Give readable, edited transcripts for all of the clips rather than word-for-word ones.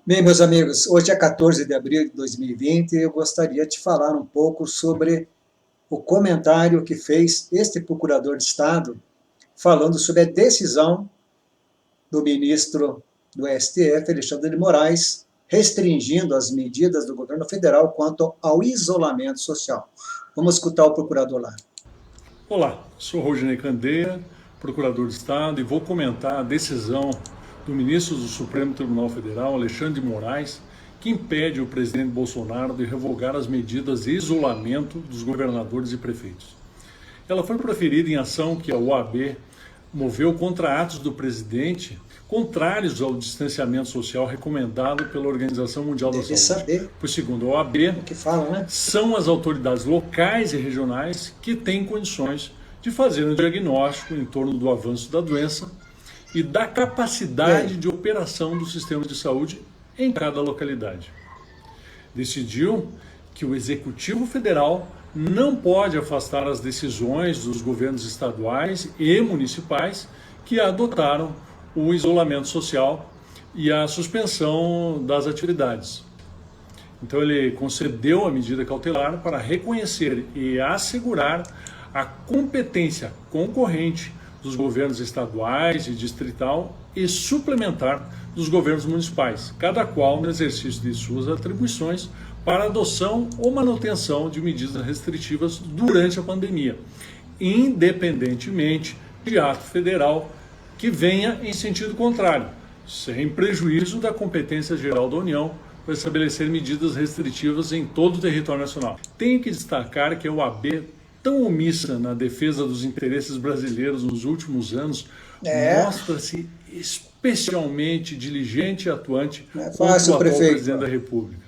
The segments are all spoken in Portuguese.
Bem, meus amigos, hoje é 14 de abril de 2020 e eu gostaria de falar um pouco sobre o comentário que fez este procurador de Estado falando sobre a decisão do ministro do STF, Alexandre de Moraes, restringindo as medidas do governo federal quanto ao isolamento social. Vamos escutar o procurador lá. Olá, sou Rodinei Candeia, procurador de Estado, e vou comentar a decisão do ministro do Supremo Tribunal Federal, Alexandre de Moraes, que impede o presidente Bolsonaro de revogar as medidas de isolamento dos governadores e prefeitos. Ela foi proferida em ação que a OAB moveu contra atos do presidente contrários ao distanciamento social recomendado pela Organização Mundial da Saúde. Pois, segundo a OAB, são as autoridades locais e regionais que têm condições de fazer um diagnóstico em torno do avanço da doença e da capacidade de operação do sistema de saúde em cada localidade. Decidiu que o Executivo Federal não pode afastar as decisões dos governos estaduais e municipais que adotaram o isolamento social e a suspensão das atividades. Então ele concedeu a medida cautelar para reconhecer e assegurar a competência concorrente dos governos estaduais e distrital e suplementar dos governos municipais, cada qual no exercício de suas atribuições para adoção ou manutenção de medidas restritivas durante a pandemia, independentemente de ato federal que venha em sentido contrário, sem prejuízo da competência geral da União para estabelecer medidas restritivas em todo o território nacional. Tenho que destacar que a OAB, tão omissa na defesa dos interesses brasileiros nos últimos anos, mostra-se especialmente diligente e atuante contra o atual presidente da República.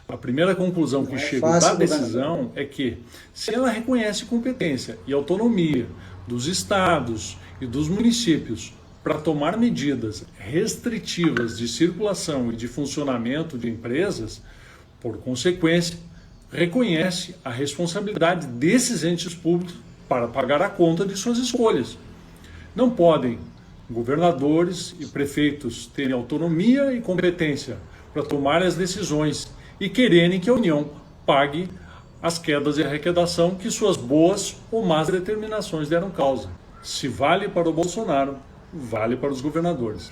A primeira conclusão que chego da decisão é que, se ela reconhece competência e autonomia dos estados e dos municípios para tomar medidas restritivas de circulação e de funcionamento de empresas, por consequência, reconhece a responsabilidade desses entes públicos para pagar a conta de suas escolhas. Não podem governadores e prefeitos terem autonomia e competência para tomar as decisões e quererem que a União pague as quedas de arrecadação que suas boas ou más determinações deram causa. Se vale para o Bolsonaro, vale para os governadores.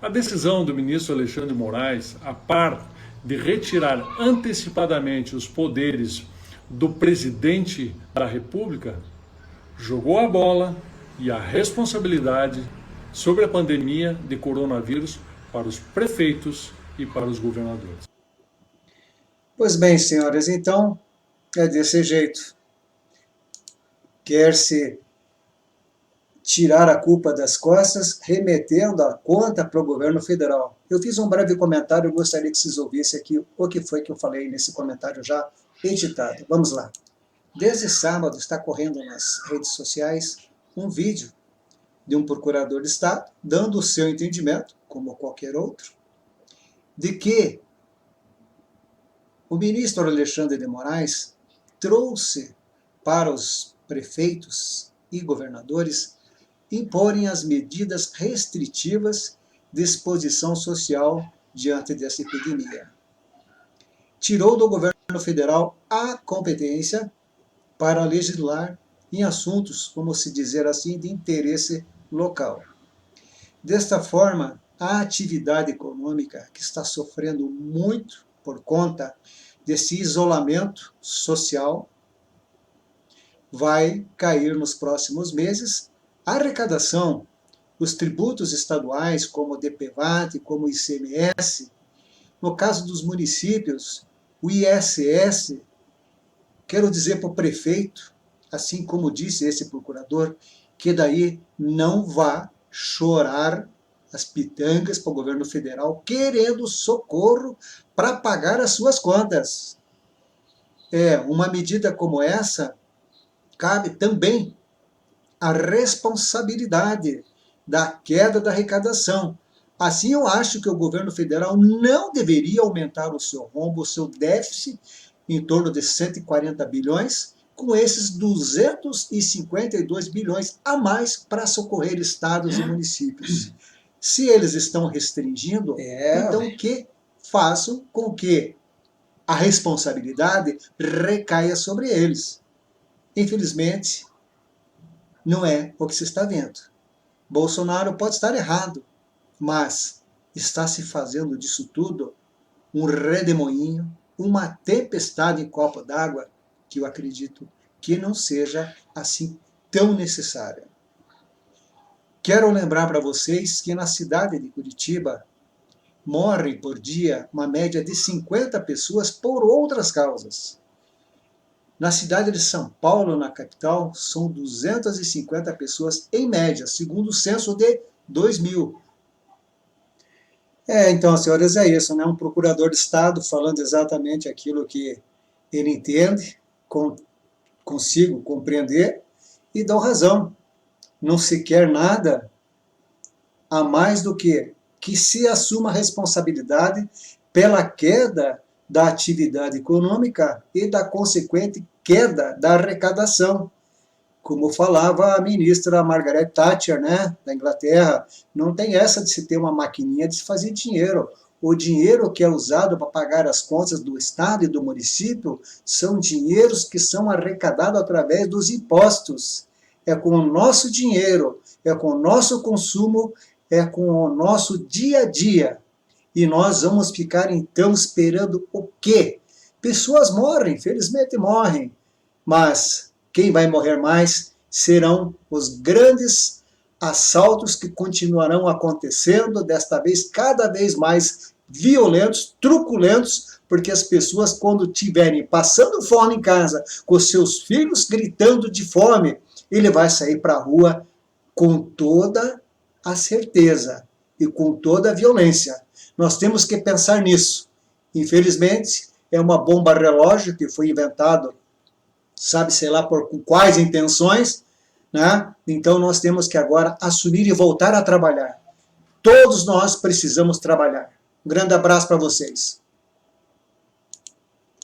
A decisão do ministro Alexandre de Moraes, a par de retirar antecipadamente os poderes do presidente da República, jogou a bola e a responsabilidade sobre a pandemia de coronavírus para os prefeitos e para os governadores. Pois bem, senhoras, então é desse jeito. Quer-se tirar a culpa das costas, remetendo a conta para o governo federal. Eu fiz um breve comentário, eu gostaria que vocês ouvissem aqui o que foi que eu falei nesse comentário já editado. Vamos lá. Desde sábado está correndo nas redes sociais um vídeo de um procurador de Estado dando o seu entendimento, como qualquer outro, de que o ministro Alexandre de Moraes trouxe para os prefeitos e governadores imporem as medidas restritivas de exposição social diante dessa epidemia. Tirou do governo federal a competência para legislar em assuntos, como se dizer assim, de interesse local. Desta forma, a atividade econômica, que está sofrendo muito por conta desse isolamento social, vai cair nos próximos meses. A arrecadação, os tributos estaduais, como o DPVAT, como o ICMS, no caso dos municípios, o ISS, quero dizer para o prefeito, assim como disse esse procurador, que daí não vá chorar as pitangas para o governo federal, querendo socorro para pagar as suas contas. Uma medida como essa cabe também a responsabilidade da queda da arrecadação. Assim, eu acho que o governo federal não deveria aumentar o seu rombo, o seu déficit, em torno de 140 bilhões, com esses 252 bilhões a mais para socorrer estados e municípios. Se eles estão restringindo, então que façam com que a responsabilidade recaia sobre eles. Infelizmente, não é o que se está vendo. Bolsonaro pode estar errado, mas está se fazendo disso tudo um redemoinho, uma tempestade em copo d'água, que eu acredito que não seja assim tão necessária. Quero lembrar para vocês que na cidade de Curitiba morrem por dia uma média de 50 pessoas por outras causas. Na cidade de São Paulo, na capital, são 250 pessoas em média, segundo o censo de 2000. Então, senhores, é isso, né? Um procurador de Estado falando exatamente aquilo que ele entende, consigo compreender, e dou razão. Não se quer nada a mais do que se assuma a responsabilidade pela queda da atividade econômica e da consequente queda da arrecadação. Como falava a ministra Margaret Thatcher, né, da Inglaterra, não tem essa de se ter uma maquininha de se fazer dinheiro. O dinheiro que é usado para pagar as contas do Estado e do município são dinheiros que são arrecadados através dos impostos. É com o nosso dinheiro, é com o nosso consumo, é com o nosso dia a dia. E nós vamos ficar, então, esperando o quê? Pessoas morrem, felizmente morrem, mas quem vai morrer mais serão os grandes assaltos que continuarão acontecendo, desta vez cada vez mais violentos, truculentos, porque as pessoas, quando estiverem passando fome em casa, com seus filhos gritando de fome, ele vai sair para a rua com toda a certeza e com toda a violência. Nós temos que pensar nisso. Infelizmente, é uma bomba relógio que foi inventado, sabe-se lá por quais intenções, né? Então nós temos que agora assumir e voltar a trabalhar. Todos nós precisamos trabalhar. Um grande abraço para vocês.